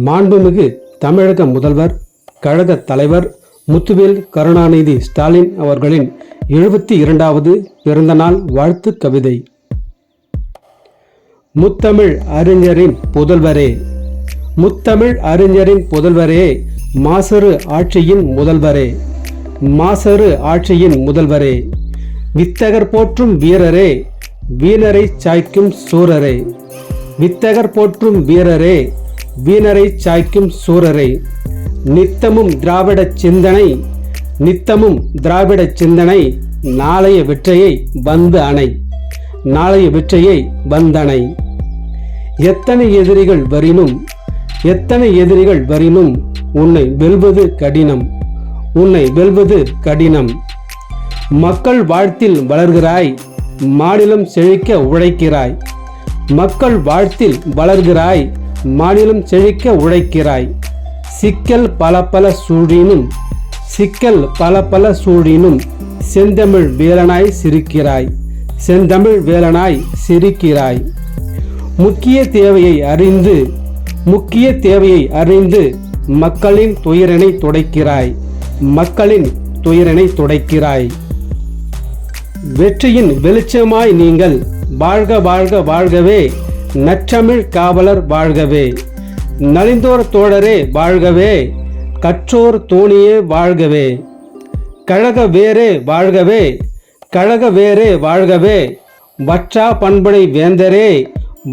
மாண்புமிகு தமிழக முதல்வர் கழக தலைவர் முத்துவேல் கருணாநிதி ஸ்டாலின் அவர்களின் 72வது பிறந்தநாள் வாழ்த்து கவிதை. முத்தமிழ் அறிஞரின் புதல்வரே, முத்தமிழ் அறிஞரின் புதல்வரே, மாசறு ஆட்சியின் முதல்வரே, மாசறு ஆட்சியின் முதல்வரே, வித்தகர் போற்றும் வீரரே, வீணரை சாய்க்கும் சூரரே, வித்தகர் போற்றும் வீரரே, வீணரை சாய்க்கும் சூரரே, நித்தமும் திராவிட சிந்தனை, நித்தமும் திராவிட சிந்தனை, நாளைய வெற்றியை வந்து அணை, நாளைய வெற்றியை வந்தணை. எத்தனை எதிரிகள் வரினும், எத்தனை எதிரிகள் வரினும், உன்னை வெல்வது கடினம், உன்னை வெல்வது கடினம். மக்கள் வாழ்த்தில் வளர்கிறாய், மாநிலம் செழிக்க உழைக்கிறாய், மக்கள் வாழ்த்தில் வளர்கிறாய், மாநிலம் செழிக்க உழைக்கிறாய். சிக்கல் பல பல சூழினும், சிக்கல் பல பல சூழினும், செந்தமிழ் வேலனாய் சிரிக்கிறாய், செந்தமிழ் வேலனாய் சிரிக்கிறாய். முக்கிய தேவையை அறிந்து, முக்கிய தேவையை அறிந்து, மக்களின் துயரினை துடைக்கிறாய், மக்களின் துயரினை துடைக்கிறாய். வெற்றியின் வெளிச்சமாய் நீங்கள் வாழ்க வாழ்க வாழ்கவே, நற்றமிழ் காவலர் வாழ்கவே, நலிந்தோர் தோழரே வாழ்கவே, கற்றோர் தோணியே வாழ்கவே, கழக வேரே வாழ்கவே, கழக வேரே வாழ்கவே, வற்றா பண்புடை வேந்தரே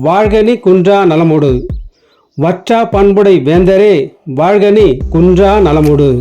வாழ்கனி குன்றா நலமுடு, வற்றா பண்புடை வேந்தரே வாழ்கனி குன்றா நலமுடு.